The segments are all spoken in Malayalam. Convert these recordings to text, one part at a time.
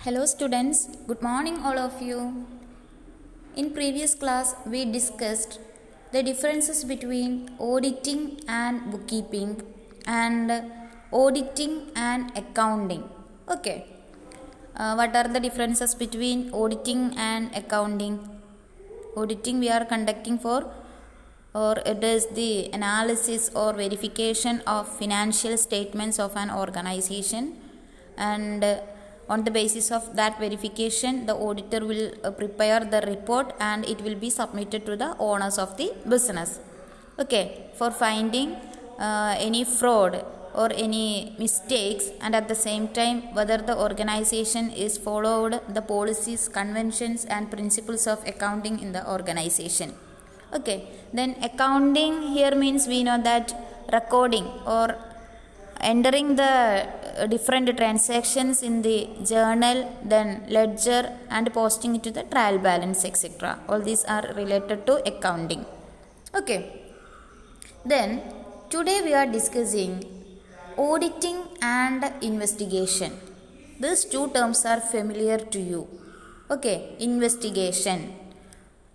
Hello students, good morning all of you. In previous class we discussed the differences between auditing and bookkeeping and auditing and accounting. Okay. What are the differences between auditing and accounting? Auditing we are conducting for, or it is the analysis or verification of financial statements of an organization, and on the basis of that verification the auditor will prepare the report and it will be submitted to the owners of the business. Okay, for finding any fraud or any mistakes, and at the same time whether the organization is followed the policies, conventions and principles of accounting in the organization. Okay, then accounting here means we know that recording or entering the different transactions in the journal, then ledger and posting it to the trial balance, etc. All these are related to accounting. Okay, then today we are discussing auditing and investigation. These two terms are familiar to you. Okay, investigation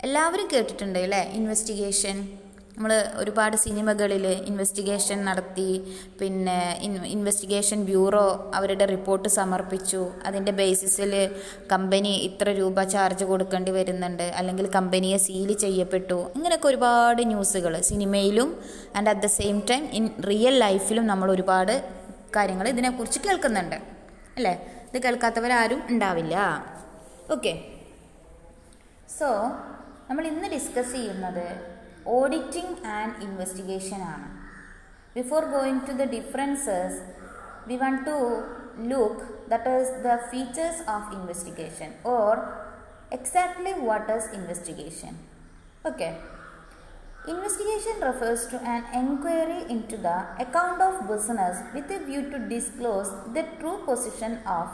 എല്ലാവരും കേട്ടിട്ടുണ്ട് അല്ലേ? ഇൻവെസ്റ്റിഗേഷൻ നമ്മൾ ഒരുപാട് സിനിമകളിൽ ഇൻവെസ്റ്റിഗേഷൻ നടത്തി, പിന്നെ ഇൻവെസ്റ്റിഗേഷൻ ബ്യൂറോ അവരുടെ റിപ്പോർട്ട് സമർപ്പിച്ചു, അതിൻ്റെ ബേസിസിൽ കമ്പനി ഇത്ര രൂപ ചാർജ് കൊടുക്കേണ്ടി വരുന്നുണ്ട്, അല്ലെങ്കിൽ കമ്പനിയെ സീൽ ചെയ്യപ്പെട്ടു, ഇങ്ങനെയൊക്കെ ഒരുപാട് ന്യൂസുകൾ സിനിമയിലും and at the same time in real ലൈഫിലും നമ്മൾ ഒരുപാട് കാര്യങ്ങൾ ഇതിനെക്കുറിച്ച് കേൾക്കുന്നുണ്ട് അല്ലേ? ഇത് കേൾക്കാത്തവരാരും ഉണ്ടാവില്ല. ഓക്കെ, സോ നമ്മൾ ഇന്ന് ഡിസ്കസ് ചെയ്യുന്നത് ഓഡിറ്റിംഗ് ആൻഡ് ഇൻവെസ്റ്റിഗേഷൻ ആണ്. Before going to the differences we want to look that is the features of investigation or exactly what is investigation. Okay, investigation refers to an inquiry into the account of business with a view to disclose the true position of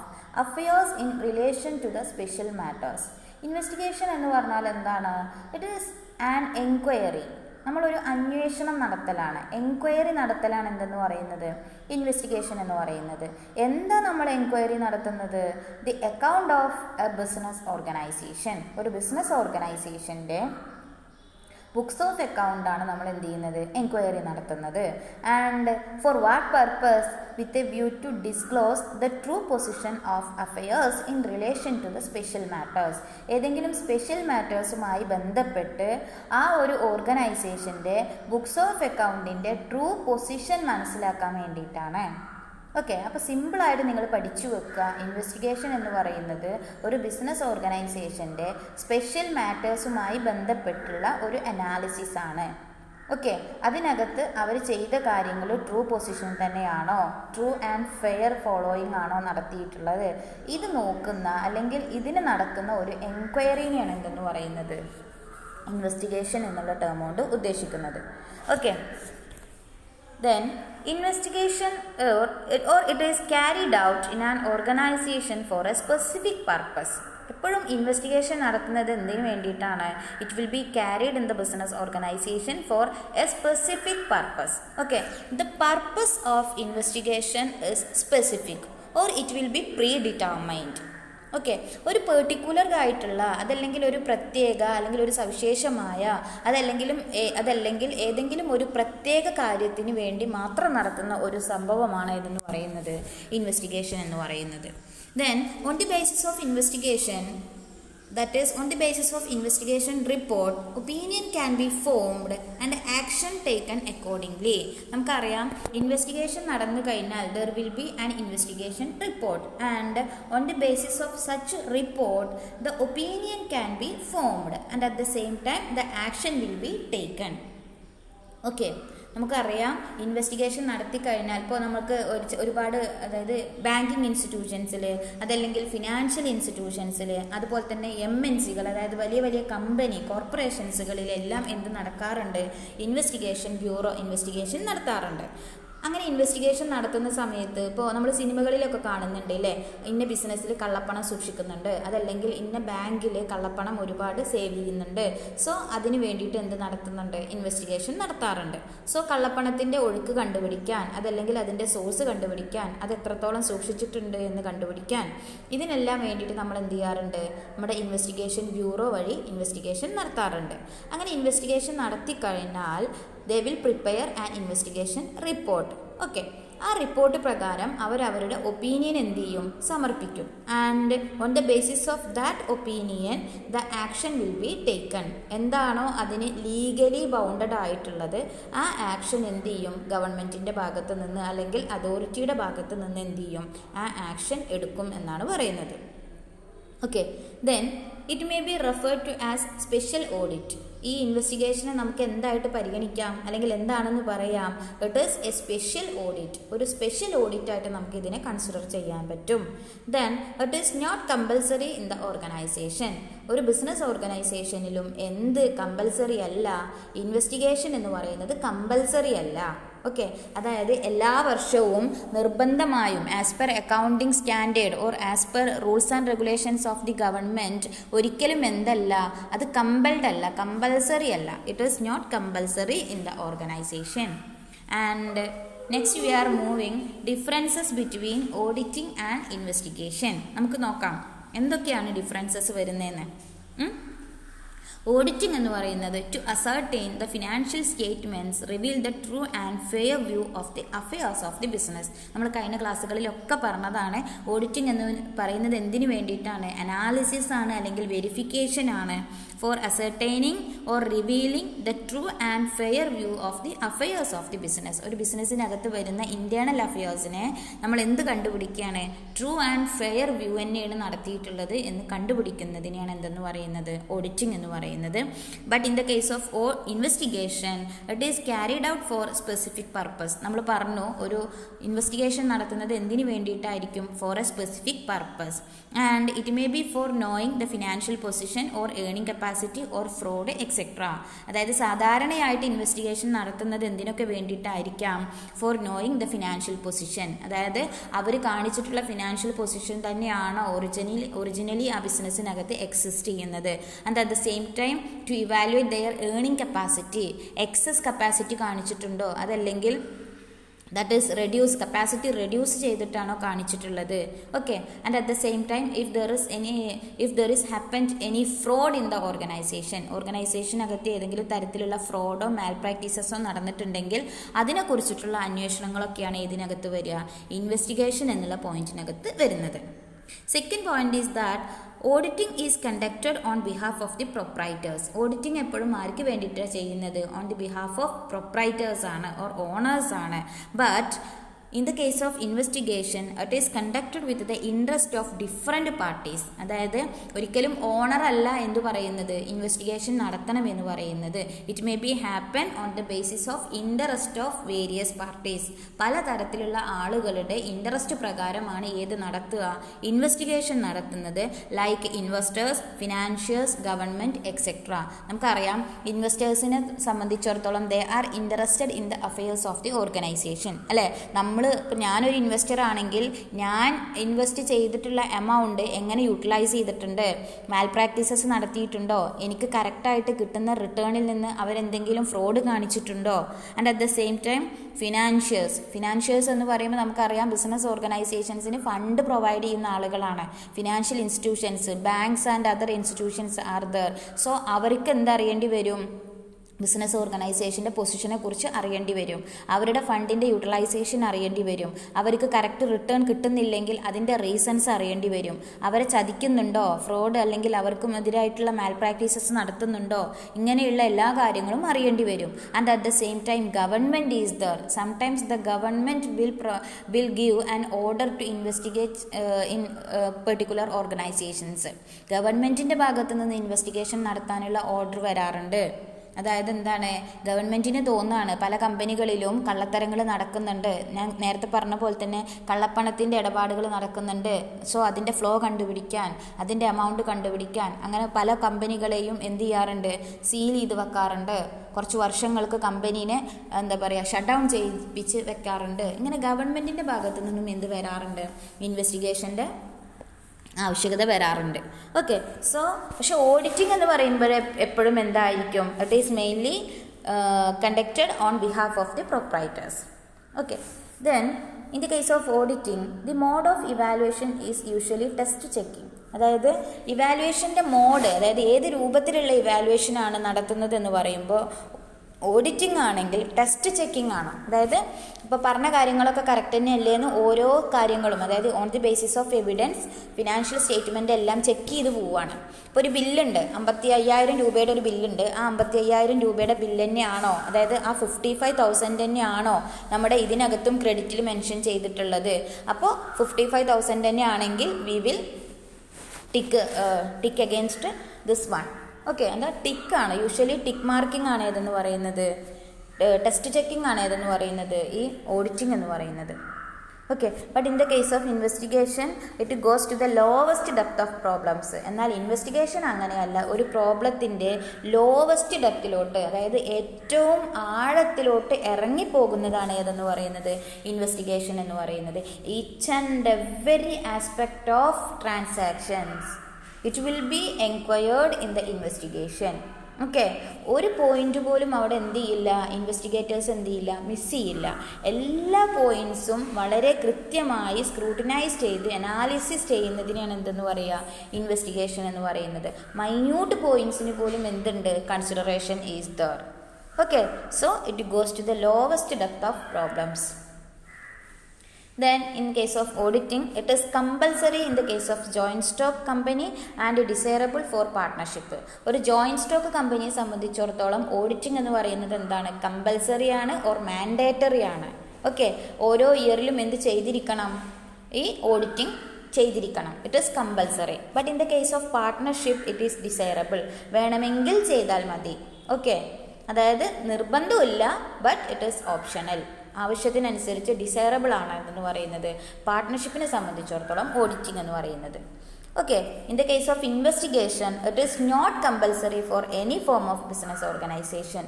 affairs in relation to the special matters. Investigation എന്ന് പറഞ്ഞാൽ എന്താണ്? It is an enquiry. നമ്മളൊരു അന്വേഷണം നടത്തലാണ്, എൻക്വയറി നടത്തലാണ് എന്തെന്ന് പറയുന്നത് ഇൻവെസ്റ്റിഗേഷൻ എന്ന് പറയുന്നത്. എന്താ നമ്മൾ എൻക്വയറി നടത്തുന്നത്? The account of a business organisation. ഒരു ബിസിനസ് ഓർഗനൈസേഷൻ്റെ ബുക്സ് ഓഫ് അക്കൗണ്ട് ആണ് നമ്മൾ എന്ത് ചെയ്യുന്നത്? എൻക്വയറി നടത്തുന്നത്. And for what purpose? With a view to disclose the true position of affairs in relation to the special matters. ഏതെങ്കിലും സ്പെഷ്യൽ മാറ്റേഴ്സുമായി ബന്ധപ്പെട്ട് ആ ഒരു ഓർഗനൈസേഷൻ്റെ ബുക്സ് ഓഫ് അക്കൗണ്ടിൻ്റെ ട്രൂ പൊസിഷൻ മനസ്സിലാക്കാൻ വേണ്ടിയിട്ടാണ്. ഓക്കെ, അപ്പോൾ സിമ്പിളായിട്ട് നിങ്ങൾ പഠിച്ചു വെക്കുക. ഇൻവെസ്റ്റിഗേഷൻ എന്ന് പറയുന്നത് ഒരു ബിസിനസ് ഓർഗനൈസേഷൻ്റെ സ്പെഷ്യൽ മാറ്റേഴ്സുമായി ബന്ധപ്പെട്ടുള്ള ഒരു അനാലിസിസ് ആണ്. ഓക്കെ, അതിനകത്ത് അവർ ചെയ്ത കാര്യങ്ങൾ ട്രൂ പൊസിഷൻ തന്നെയാണോ, ട്രൂ ആൻഡ് ഫെയർ ഫോളോയിങ് ആണോ നടത്തിയിട്ടുള്ളത്, ഇത് നോക്കുന്ന അല്ലെങ്കിൽ ഇതിന് നടക്കുന്ന ഒരു എൻക്വയറിനെയാണ് എന്തെന്ന് പറയുന്നത് ഇൻവെസ്റ്റിഗേഷൻ എന്നുള്ള ടേം കൊണ്ട് ഉദ്ദേശിക്കുന്നത്. Okay, then investigation or it is carried out in an organization for a specific purpose. എപ്പോഴും ഇൻവെസ്റ്റിഗേഷൻ നടത്തുന്നത് എന്തിനു വേണ്ടിയിട്ടാണ്? It will be carried in the business organisation for a specific purpose. Okay, the purpose of investigation is specific or it will be predetermined. Okay, ഒരു പെർട്ടിക്കുലർ ആയിട്ടുള്ള, അതല്ലെങ്കിൽ ഒരു പ്രത്യേക അല്ലെങ്കിൽ ഒരു സവിശേഷമായ, അതല്ലെങ്കിൽ ഏതെങ്കിലും ഒരു പ്രത്യേക കാര്യത്തിന് വേണ്ടി മാത്രം നടത്തുന്ന ഒരു സംഭവമാണ് ഇതെന്ന് പറയുന്നത് ഇൻവെസ്റ്റിഗേഷൻ എന്ന് പറയുന്നത്. Then on the basis of investigation, that is on the basis of investigation report, opinion can be formed and action taken accordingly. നമുക്കറിയാം, ഇൻവെസ്റ്റിഗേഷൻ നടന്നു കഴിഞ്ഞാൽ there will be an investigation report and on the basis of such report the opinion can be formed and at the same time the action will be taken. Okay, നമുക്കറിയാം ഇൻവെസ്റ്റിഗേഷൻ നടത്തി കഴിഞ്ഞാൽ ഇപ്പോൾ നമുക്ക് ഒരുപാട്, അതായത് ബാങ്കിങ് ഇൻസ്റ്റിറ്റ്യൂഷൻസിൽ, അതല്ലെങ്കിൽ ഫിനാൻഷ്യൽ ഇൻസ്റ്റിറ്റ്യൂഷൻസിൽ, അതുപോലെ തന്നെ MNCകൾ, അതായത് വലിയ വലിയ കമ്പനി കോർപ്പറേഷൻസുകളിലെല്ലാം എന്ത് നടക്കാറുണ്ട്? ഇൻവെസ്റ്റിഗേഷൻ ബ്യൂറോ ഇൻവെസ്റ്റിഗേഷൻ നടത്താറുണ്ട്. അങ്ങനെ ഇൻവെസ്റ്റിഗേഷൻ നടത്തുന്ന സമയത്ത് ഇപ്പോൾ നമ്മൾ സിനിമകളിലൊക്കെ കാണുന്നുണ്ട് അല്ലേ, ഇന്ന ബിസിനസ്സിൽ കള്ളപ്പണം സൂക്ഷിക്കുന്നുണ്ട്, അതല്ലെങ്കിൽ ഇന്ന ബാങ്കിൽ കള്ളപ്പണം ഒരുപാട് സേവ് ചെയ്യുന്നുണ്ട്. സോ അതിന് വേണ്ടിയിട്ട് എന്ത് നടത്തുന്നുണ്ട്, ഇൻവെസ്റ്റിഗേഷൻ നടത്താറുണ്ട്. സോ കള്ളപ്പണത്തിൻ്റെ ഒഴുക്ക് കണ്ടുപിടിക്കാൻ, അതല്ലെങ്കിൽ അതിൻ്റെ സോഴ്സ് കണ്ടുപിടിക്കാൻ, അത് എത്രത്തോളം സൂക്ഷിച്ചിട്ടുണ്ട് എന്ന് കണ്ടുപിടിക്കാൻ, ഇതിനെല്ലാം വേണ്ടിയിട്ട് നമ്മൾ എന്ത് ചെയ്യാറുണ്ട്, നമ്മുടെ ഇൻവെസ്റ്റിഗേഷൻ ബ്യൂറോ വഴി ഇൻവെസ്റ്റിഗേഷൻ നടത്താറുണ്ട്. അങ്ങനെ ഇൻവെസ്റ്റിഗേഷൻ നടത്തിക്കഴിഞ്ഞാൽ they will prepare an investigation report. Okay, ആ റിപ്പോർട്ട് പ്രകാരം അവരവരുടെ ഒപ്പീനിയൻ എന്ത് ചെയ്യും, സമർപ്പിക്കും. And on the basis of that opinion the action will be taken. എന്താണോ അതിന് ലീഗലി ബൗണ്ടഡ് ആയിട്ടുള്ളത് ആ ആക്ഷൻ എന്ത് ചെയ്യും, ഗവൺമെൻറ്റിൻ്റെ ഭാഗത്ത് നിന്ന് അല്ലെങ്കിൽ അതോറിറ്റിയുടെ ഭാഗത്ത് നിന്ന് എന്ത് ചെയ്യും, ആ ആക്ഷൻ എടുക്കും എന്നാണ് പറയുന്നത്. Okay, then it may be referred to as special audit. ഈ ഇൻവെസ്റ്റിഗേഷനെ നമുക്ക് എന്തായിട്ട് പരിഗണിക്കാം, അല്ലെങ്കിൽ എന്താണെന്ന് പറയാം, it is a special audit. ഒരു സ്പെഷ്യൽ ഓഡിറ്റായിട്ട് നമുക്ക് ഇതിനെ കൺസിഡർ ചെയ്യാൻ പറ്റും. Then it is not compulsory in the organisation. ഒരു ബിസിനസ് ഓർഗനൈസേഷനിലും എന്ത് കമ്പൽസറി അല്ല, ഇൻവെസ്റ്റിഗേഷൻ എന്ന് പറയുന്നത് കമ്പൽസറി അല്ല. ഓക്കെ, അതായത് എല്ലാ വർഷവും നിർബന്ധമായും as per accounting standard or as per rules and regulations of the government ഒരിക്കലും എന്തല്ല, അത് കമ്പൽഡ് അല്ല, കമ്പൽസറി അല്ല. It is not compulsory in the organisation. And next we are moving differences between auditing and investigation. നമുക്ക് നോക്കാം എന്തൊക്കെയാണ് ഡിഫറൻസസ് വരുന്നതെന്ന്. ഓഡിറ്റിംഗ് എന്ന് പറയുന്നത് to ascertain the financial statements reveal the true and fair view of the affairs of the business. നമ്മൾ കഴിഞ്ഞ ക്ലാസ്സുകളിലൊക്കെ പറഞ്ഞതാണ്. ഓഡിറ്റിംഗ് എന്ന് പറയുന്നത് എന്തിനു വേണ്ടിയിട്ടാണ്, അനാലിസിസ് ആണ് അല്ലെങ്കിൽ വെരിഫിക്കേഷൻ ആണ്. For ascertaining or revealing the true and fair view of the affairs of the business. ഒരു ബിസിനസ്സിനകത്ത് വരുന്ന ഇൻറ്റേർണൽ അഫയേഴ്സിനെ നമ്മൾ എന്ത് കണ്ടുപിടിക്കുകയാണ്, ട്രൂ ആൻഡ് ഫെയർ വ്യൂ തന്നെയാണ് നടത്തിയിട്ടുള്ളത് എന്ന് കണ്ടുപിടിക്കുന്നതിനെയാണ് എന്തെന്ന് പറയുന്നത്, ഓഡിറ്റിംഗ് എന്ന് പറയുന്നത്. But in the case of investigation it is carried out for specific purpose. നമ്മൾ പറഞ്ഞു ഒരു ഇൻവെസ്റ്റിഗേഷൻ നടത്തുന്നത് എന്തിനു വേണ്ടിയിട്ടായിരിക്കും, for a specific purpose. And it may be for knowing the financial position or earning capacity or fraud etcetera. അതായത് സാധാരണയായിട്ട് ഇൻവെസ്റ്റിഗേഷൻ നടത്തുന്നത് എന്തിനൊക്കെ വേണ്ടിയിട്ടായിരിക്കാം, for knowing the financial position. അതായത് അവർ കാണിച്ചിട്ടുള്ള ഫിനാൻഷ്യൽ പൊസിഷൻ തന്നെയാണ് ഒറിജിനലി ആ ബിസിനസ്സിനകത്ത് എക്സിസ്റ്റ് ചെയ്യുന്നത്. And at the same time to evaluate their earning capacity. Excess capacity കാണിച്ചിട്ടുണ്ടോ, അതല്ലെങ്കിൽ ദാറ്റ് ഈസ് കപ്പാസിറ്റി റെഡ്യൂസ് ചെയ്തിട്ടാണോ കാണിച്ചിട്ടുള്ളത്. Okay, and at the same time if there is happened any fraud in the ഓർഗനൈസേഷനകത്ത് ഏതെങ്കിലും തരത്തിലുള്ള ഫ്രോഡോ മാൽ പ്രാക്ടീസസോ നടന്നിട്ടുണ്ടെങ്കിൽ അതിനെക്കുറിച്ചിട്ടുള്ള അന്വേഷണങ്ങളൊക്കെയാണ് ഇതിനകത്ത് വരിക, ഇൻവെസ്റ്റിഗേഷൻ എന്നുള്ള പോയിന്റിനകത്ത് വരുന്നത്. Second point is that auditing is conducted on behalf of the പ്രൊപ്രൈറ്റേഴ്സ്. Auditing എപ്പോഴും ആർക്ക് വേണ്ടിയിട്ടാണ് ചെയ്യുന്നത്, ഓൺ ദി ബിഹാഫ് ഓഫ് പ്രൊപ്രൈറ്റേഴ്സ് ആണ് ഓർ ഓണേഴ്സ് ആണ്. But in the case of investigation it is conducted with the interest of different parties. അതായത് ഒരിക്കലും ഓണർ അല്ല എന്ന് പറയുന്നത് ഇൻവെസ്റ്റിഗേഷൻ നടത്തണം എന്ന് പറയുന്നത്. It may be happen on the basis of interest of various parties. പലതരത്തിലുള്ള ആളുകളുടെ ഇൻട്രസ്റ്റ് പ്രകാരമാണ് ഏത് നടത്തുക, ഇൻവെസ്റ്റിഗേഷൻ നടത്തുന്നത്. Like investors, financials, government etcetera. നമുക്കറിയാം ഇൻവെസ്റ്റേഴ്സിനെ സംബന്ധിച്ചിടത്തോളം they are interested in the affairs of the organisation അല്ലേ. ഇപ്പം ഞാനൊരു ഇൻവെസ്റ്റർ ആണെങ്കിൽ ഞാൻ ഇൻവെസ്റ്റ് ചെയ്തിട്ടുള്ള എമൗണ്ട് എങ്ങനെ യൂട്ടിലൈസ് ചെയ്തിട്ടുണ്ട്, മാൽ പ്രാക്ടീസസ് നടത്തിയിട്ടുണ്ടോ, എനിക്ക് കറക്റ്റായിട്ട് കിട്ടുന്ന റിട്ടേണിൽ നിന്ന് അവരെന്തെങ്കിലും ഫ്രോഡ് കാണിച്ചിട്ടുണ്ടോ. And at the same time financials എന്ന് പറയുമ്പോൾ നമുക്കറിയാം ബിസിനസ് ഓർഗനൈസേഷൻസിന് ഫണ്ട് പ്രൊവൈഡ് ചെയ്യുന്ന ആളുകളാണ്. Financial institutions, banks and other institutions are there. So അവർക്ക് എന്തറിയേണ്ടി വരും, ബിസിനസ് ഓർഗനൈസേഷൻ്റെ പൊസിഷനെ കുറിച്ച് അറിയേണ്ടി വരും, അവരുടെ ഫണ്ടിൻ്റെ യൂട്ടിലൈസേഷൻ അറിയേണ്ടി വരും, അവർക്ക് കറക്റ്റ് റിട്ടേൺ കിട്ടുന്നില്ലെങ്കിൽ അതിൻ്റെ റീസൺസ് അറിയേണ്ടി വരും, അവരെ ചതിക്കുന്നുണ്ടോ, ഫ്രോഡ് അല്ലെങ്കിൽ അവർക്കും എതിരായിട്ടുള്ള മാൽ പ്രാക്ടീസസ് നടത്തുന്നുണ്ടോ, ഇങ്ങനെയുള്ള എല്ലാ കാര്യങ്ങളും അറിയേണ്ടി വരും. And at the same time government is there. Sometimes the government will give an order to investigate in particular organisations. ഗവൺമെൻറ്റിൻ്റെ ഭാഗത്തു നിന്ന് ഇൻവെസ്റ്റിഗേഷൻ നടത്താനുള്ള ഓർഡർ വരാറുണ്ട്. അതായത് എന്താണ്, ഗവൺമെൻറ്റിന് തോന്നുകയാണ് പല കമ്പനികളിലും കള്ളത്തരങ്ങൾ നടക്കുന്നുണ്ട്, ഞാൻ നേരത്തെ പറഞ്ഞ പോലെ തന്നെ കള്ളപ്പണത്തിൻ്റെ ഇടപാടുകൾ നടക്കുന്നുണ്ട്. സോ അതിൻ്റെ ഫ്ലോ കണ്ടുപിടിക്കാൻ, അതിൻ്റെ എമൗണ്ട് കണ്ടുപിടിക്കാൻ അങ്ങനെ പല കമ്പനികളെയും എന്ത് ചെയ്യാറുണ്ട്, സീൽ ചെയ്ത് വെക്കാറുണ്ട്. കുറച്ച് വർഷങ്ങൾക്ക് കമ്പനീനെ എന്താ പറയുക ഷട്ട് ഡൗൺ ചെയ്യിപ്പിച്ച് വെക്കാറുണ്ട്. ഇങ്ങനെ ഗവൺമെൻറ്റിൻ്റെ ഭാഗത്തു നിന്നും എന്ത് വരാറുണ്ട്, ഇൻവെസ്റ്റിഗേഷൻ്റെ ആവശ്യകത വരാറുണ്ട്. ഓക്കെ, സോ പക്ഷെ ഓഡിറ്റിംഗ് എന്ന് പറയുമ്പോൾ എപ്പോഴും എന്തായിരിക്കും, it is mainly conducted on behalf of the proprietors. Okay, then in the case of auditing the mode of evaluation is usually test checking. അതായത് ഇവാലുവേഷൻ്റെ മോഡ്, അതായത് ഏത് രൂപത്തിലുള്ള ഇവാലുവേഷനാണ് നടത്തുന്നത് എന്ന് പറയുമ്പോൾ ഓഡിറ്റിംഗ് ആണെങ്കിൽ ടെസ്റ്റ് ചെക്കിംഗ് ആണ്. അതായത് ഇപ്പോൾ പറഞ്ഞ കാര്യങ്ങളൊക്കെ കറക്റ്റ് തന്നെയല്ലേ എന്ന് ഓരോ കാര്യങ്ങളും, അതായത് on the basis of evidence financial statement എല്ലാം ചെക്ക് ചെയ്ത് പോവുകയാണ്. ഇപ്പോൾ ഒരു ബില്ലുണ്ട്, 55,000 രൂപയുടെ ഒരു ബില്ലുണ്ട്. ആ 55,000 രൂപയുടെ ബില്ല് തന്നെയാണോ, അതായത് ആ 55,000 തന്നെയാണോ നമ്മുടെ ഇതിനകത്തും ക്രെഡിറ്റിൽ മെൻഷൻ ചെയ്തിട്ടുള്ളത്? അപ്പോൾ 55,000 തന്നെയാണെങ്കിൽ we will tick against this one. Okay, എന്താ ടിക്കാണ്, യൂഷ്വലി ടിക്ക് മാർക്കിംഗ് ആണ് ഏതെന്ന് പറയുന്നത്, ടെസ്റ്റ് ചെക്കിംഗ് ആണ് ഏതെന്ന് പറയുന്നത്, ഈ ഓഡിറ്റിംഗ് എന്ന് പറയുന്നത്. Okay, but in the case of investigation it goes to the lowest depth of problems. എന്നാൽ ഇൻവെസ്റ്റിഗേഷൻ അങ്ങനെയല്ല, ഒരു പ്രോബ്ലത്തിൻ്റെ ലോവസ്റ്റ് ഡെപ്തിലോട്ട്, അതായത് ഏറ്റവും ആഴത്തിലോട്ട് ഇറങ്ങിപ്പോകുന്നതാണ് ഏതെന്ന് പറയുന്നത്, ഇൻവെസ്റ്റിഗേഷൻ എന്ന് പറയുന്നത്. Each and every aspect of transactions it will be enquired in the investigation. Okay, ഒരു പോയിന്റ് പോലും അവിടെ എന്ത് ചെയ്യില്ല, ഇൻവെസ്റ്റിഗേറ്റേഴ്സ് എന്ത് ചെയ്യില്ല, മിസ് ചെയ്യില്ല. എല്ലാ പോയിന്റ്സും വളരെ കൃത്യമായി സ്ക്രൂട്ടിനൈസ് ചെയ്ത് അനാലിസിസ് ചെയ്യുന്നതിനാണ് എന്തെന്ന് പറയുക, ഇൻവെസ്റ്റിഗേഷൻ എന്ന് പറയുന്നത്. മൈന്യൂട്ട് പോയിന്റ്സിന് പോലും എന്തുണ്ട്, consideration is there. Okay, so it goes to the lowest depth of problems. Then in case of auditing it is compulsory in the case of joint stock company and desirable for partnership. ഒരു joint stock കമ്പനിയെ സംബന്ധിച്ചിടത്തോളം ഓഡിറ്റിംഗ് എന്ന് പറയുന്നത് എന്താണ്, കമ്പൽസറി ആണ് ഓർ മാൻഡേറ്ററി ആണ്. ഓക്കെ, ഓരോ ഇയറിലും എന്ത് ചെയ്തിരിക്കണം, ഈ ഓഡിറ്റിംഗ് ചെയ്തിരിക്കണം. It is compulsory. But in the case of partnership it is desirable, വേണമെങ്കിൽ ചെയ്താൽ മതി. ഓക്കെ, അതായത് നിർബന്ധമില്ല, ബട്ട് ഇറ്റ് ഈസ് ഓപ്ഷണൽ, ആവശ്യത്തിനനുസരിച്ച് ഡിസൈറബിൾ ആണ് എന്ന് പറയുന്നത് പാർട്ട്ണർഷിപ്പിനെ സംബന്ധിച്ചിടത്തോളം ഓഡിറ്റിംഗ് എന്ന് പറയുന്നത്. Okay, in the case of investigation it is not compulsory for any form of business organisation.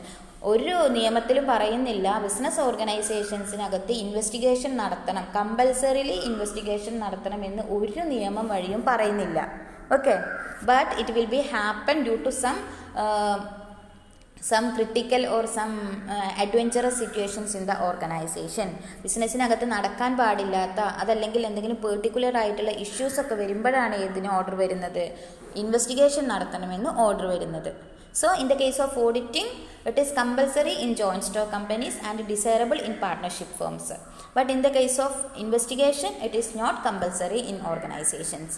ഒരു നിയമത്തിലും പറയുന്നില്ല ബിസിനസ് ഓർഗനൈസേഷൻസിനകത്ത് ഇൻവെസ്റ്റിഗേഷൻ നടത്തണം, കമ്പൽസറിലി ഇൻവെസ്റ്റിഗേഷൻ നടത്തണം എന്ന് ഒരു നിയമം വഴിയും പറയുന്നില്ല. Okay, but it will be happen due to some critical or some adventurous situations in the organization. ബിസിനസ്സിനകത്ത് നടക്കാൻ പാടില്ലാത്ത, അതല്ലെങ്കിൽ എന്തെങ്കിലും പെർട്ടിക്കുലർ ആയിട്ടുള്ള ഇഷ്യൂസ് ഒക്കെ വരുമ്പോഴാണ് ഇതിന് ഓർഡർ വരുന്നത്, ഇൻവെസ്റ്റിഗേഷൻ നടത്തണമെന്ന് ഓർഡർ വരുന്നത്. So in the case of auditing it is compulsory in joint stock companies and desirable in partnership firms, but in the case of investigation it is not compulsory in organizations.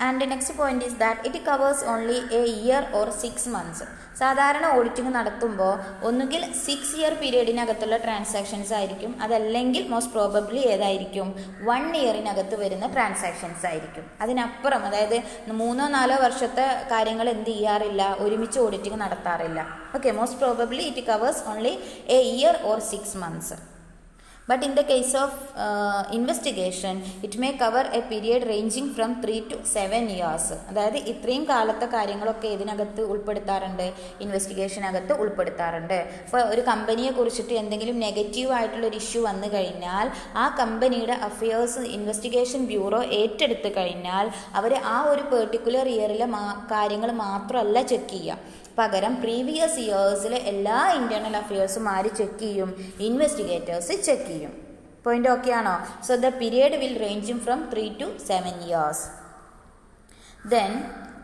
And the next point is that it covers only a year or 6 months. സാധാരണ ഓഡിറ്റിംഗ് നടത്തുമ്പോൾ ഒന്നുകിൽ 6 year പീരീഡിനകത്തുള്ള ട്രാൻസാക്ഷൻസ് ആയിരിക്കും, അതല്ലെങ്കിൽ മോസ്റ്റ് പ്രോബബ്ലി ഏതായിരിക്കും, 1 yearനകത്ത് വരുന്ന ട്രാൻസാക്ഷൻസ് ആയിരിക്കും. അതിനപ്പുറം അതായത് 3-4 വർഷത്തെ കാര്യങ്ങൾ എന്ത് ചെയ്യാറില്ല, ഒരുമിച്ച് ഓഡിറ്റിംഗ് നടത്താറില്ല. Okay, most probably it covers only a year or 6 months. But in the case of investigation it may cover a period ranging from 3 to 7 years. അതായത് ഇത്രയും കാലത്തെ കാര്യങ്ങളൊക്കെ ഇതിനകത്ത് ഉൾപ്പെടുത്താറുണ്ട്, ഇൻവെസ്റ്റിഗേഷനകത്ത് ഉൾപ്പെടുത്താറുണ്ട്. ഇപ്പോൾ ഒരു കമ്പനിയെ കുറിച്ചിട്ട് എന്തെങ്കിലും നെഗറ്റീവ് ആയിട്ടുള്ളൊരു ഇഷ്യൂ വന്നു കഴിഞ്ഞാൽ ആ കമ്പനിയുടെ അഫയേഴ്സ് ഇൻവെസ്റ്റിഗേഷൻ ബ്യൂറോ ഏറ്റെടുത്ത് കഴിഞ്ഞാൽ അവർ ആ ഒരു പെർട്ടിക്കുലർ ഇയറിലെ കാര്യങ്ങൾ മാത്രമല്ല ചെക്ക് ചെയ്യുക, പകരം പ്രീവിയസ് ഇയേഴ്സിലെ എല്ലാ ഇൻറ്റേർണൽ അഫയേഴ്സും ആര് ചെക്ക് ചെയ്യും, ഇൻവെസ്റ്റിഗേറ്റേഴ്സ് ചെക്ക് ചെയ്യും. പോയിന്റ് ഓക്കെ ആണോ? So the period will ranging from 3 to 7 years. Then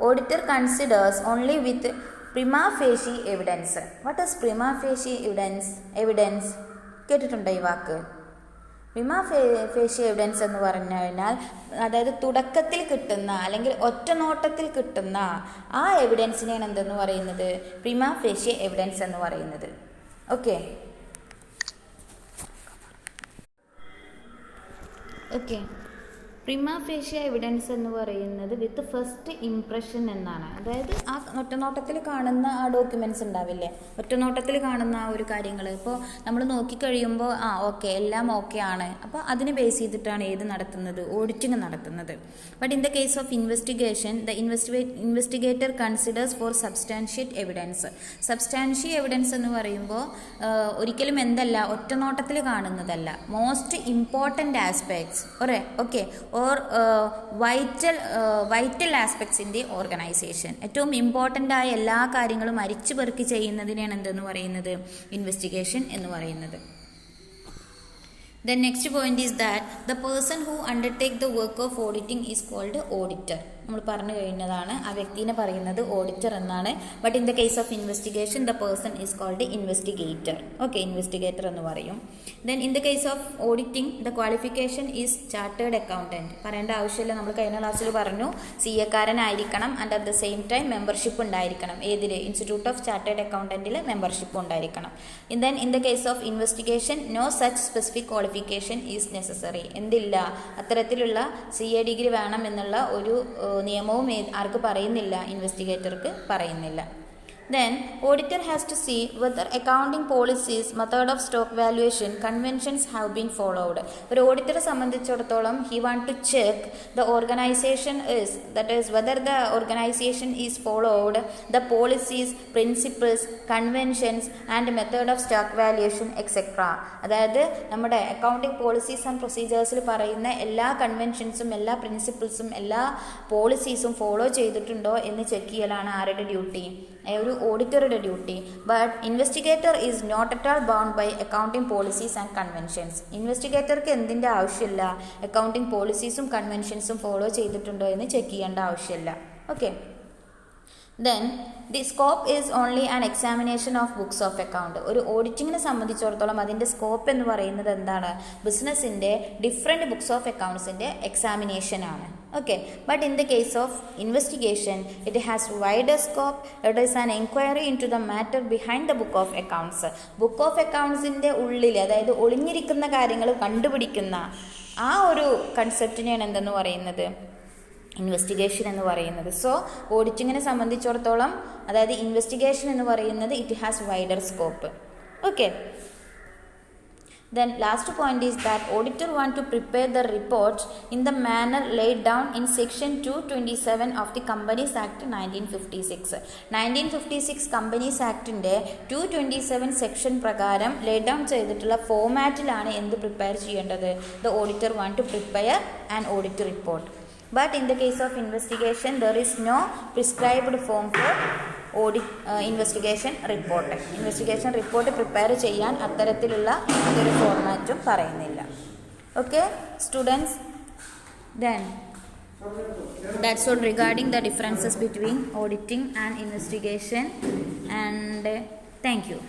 auditor considers only with prima facie evidence. What is prima facie evidence? കേട്ടിട്ടുണ്ടോ ഈ വാക്ക്? പ്രിമാ ഫേഷ്യൽ എവിഡൻസ് എന്ന് പറഞ്ഞു കഴിഞ്ഞാൽ അതായത് തുടക്കത്തിൽ കിട്ടുന്ന അല്ലെങ്കിൽ ഒറ്റ നോട്ടത്തിൽ കിട്ടുന്ന ആ എവിഡൻസിനെയാണ് എന്തെന്ന് പറയുന്നത്, പ്രിമാ ഫേഷ്യൽ എവിഡൻസ് എന്ന് പറയുന്നത്. Okay, okay Prima fascia evidence എന്ന് പറയുന്നത് വിത്ത് ഫസ്റ്റ് ഇംപ്രഷൻ എന്നാണ്. അതായത് ആ ഒറ്റനോട്ടത്തിൽ കാണുന്ന ആ ഡോക്യുമെൻറ്റ്സ് ഉണ്ടാവില്ലേ, ഒറ്റനോട്ടത്തിൽ കാണുന്ന ആ ഒരു കാര്യങ്ങൾ ഇപ്പോൾ നമ്മൾ നോക്കിക്കഴിയുമ്പോൾ ഓക്കെ എല്ലാം ഓക്കെ ആണ്, അപ്പോൾ അതിനെ ബേസ് ചെയ്തിട്ടാണ് ഏത് നടത്തുന്നത്, ഓഡിറ്റിംഗ് നടത്തുന്നത്. But in the case of investigation the investigator considers for substantiate evidence. Substantiate evidence എന്ന് പറയുമ്പോൾ ഒരിക്കലും എന്തല്ല, ഒറ്റനോട്ടത്തിൽ കാണുന്നതല്ല, most important aspects okay or vital aspects in the organization. ഏറ്റവും ഇമ്പോർട്ടൻ്റ് ആയ എല്ലാ കാര്യങ്ങളും അരിച്ചു പെറുക്കി ചെയ്യുന്നതിനാണ് എന്തെന്ന് പറയുന്നത്, ഇൻവെസ്റ്റിഗേഷൻ എന്ന് പറയുന്നത്. The next point is that the person who undertake the work of auditing is called auditor. നമ്മൾ പറഞ്ഞു കഴിഞ്ഞതാണ്, ആ വ്യക്തിനെ പറയുന്നത് ഓഡിറ്റർ എന്നാണ്. But in the case of investigation the person is called investigator. Okay, investigator എന്ന് പറയും. Then in the case of auditing the qualification is chartered accountant. പറയേണ്ട ആവശ്യമില്ല, നമ്മൾ കഴിഞ്ഞ ക്ലാസ്സിൽ പറഞ്ഞു CA കാരനായിരിക്കണം and at the same time membership ഉണ്ടായിരിക്കണം. ഏതിൽ? ഇൻസ്റ്റിറ്റ്യൂട്ട് ഓഫ് ചാർട്ടേഡ് അക്കൗണ്ടൻറ്റിൽ മെമ്പർഷിപ്പ് ഉണ്ടായിരിക്കണം. Then in the case of investigation no such specific qualification is necessary. എന്തില്ല, അത്തരത്തിലുള്ള CA ഡിഗ്രി വേണം എന്നുള്ള ഒരു നിയമവും ആർക്ക് പറയുന്നില്ല, ഇൻവെസ്റ്റിഗേറ്റർക്ക് പറയുന്നില്ല. Then auditor has to see whether accounting policies, method of stock valuation, conventions have been followed. ഒരു ഓഡിറ്ററെ സംബന്ധിച്ചിടത്തോളം he want to check the organization is, that is whether the organization is followed the policies, principles, conventions and method of stock valuation etc. അതായത് നമ്മുടെ അക്കൗണ്ടിങ് പോളിസീസ് ആൻഡ് പ്രൊസീജിയേഴ്സിൽ പറയുന്ന എല്ലാ കൺവെൻഷൻസും എല്ലാ പ്രിൻസിപ്പിൾസും എല്ലാ പോളിസീസും ഫോളോ ചെയ്തിട്ടുണ്ടോ എന്ന് ചെക്ക് ചെയ്യലാണ് ആരുടെ ഡ്യൂട്ടി, ഒരു ഓഡിറ്ററുടെ duty. But investigator is not at all bound by accounting policies and conventions. ഇൻവെസ്റ്റിഗേറ്റർക്ക് എന്തിൻ്റെ ആവശ്യമില്ല, അക്കൗണ്ടിങ് പോളിസീസും കൺവെൻഷൻസും ഫോളോ ചെയ്തിട്ടുണ്ടോ എന്ന് ചെക്ക് ചെയ്യേണ്ട ആവശ്യമില്ല. Okay, then the scope is only an examination of books of account. ഒരു ഓഡിറ്റിങ്ങിനെ സംബന്ധിച്ചിടത്തോളം അതിൻ്റെ സ്കോപ്പ് എന്ന് പറയുന്നത് എന്താണ്, ബിസിനസ്സിൻ്റെ ഡിഫറെൻറ്റ് ബുക്സ് ഓഫ് അക്കൗണ്ട്സിൻ്റെ എക്സാമിനേഷനാണ്. Okay, but in the case of investigation it has wider scope. It is an inquiry into the matter behind the book of accounts. book of accounts ന്റെ ഉള്ളിൽ, അതായത് ഒളിഞ്ഞിരിക്കുന്ന കാര്യങ്ങൾ കണ്ടുപിടിക്കുന്ന ആ ഒരു കൺസെപ്റ്റിനെയാണ് എന്തെന്ന് പറയുന്നത്, ഇൻവെസ്റ്റിഗേഷൻ എന്ന് പറയുന്നത്. സോ ഓഡിറ്റിങ്ങിനെ സംബന്ധിച്ചിടത്തോളം അതായത് ഇൻവെസ്റ്റിഗേഷൻ എന്ന് പറയുന്നത് it has wider scope. Okay, then last point is that auditor want to prepare the report in the manner laid down in section 227 of the Companies Act 1956. 1956 Companies Act ന്റെ 227 സെക്ഷൻ പ്രകാരം laid down ചെയ്തിട്ടുള്ള ഫോമാറ്റിലാണ് എന്ത് പ്രിപ്പയർ ചെയ്യേണ്ടത്, the auditor want to prepare an audit report. But in the case of investigation there is no prescribed form for investigation report prepare ചെയ്യാൻ അത്തരത്തിലുള്ള ഒരു ഫോർമാറ്റും പറയുന്നില്ല. Okay students, then that's all regarding the differences between auditing and investigation, and thank you.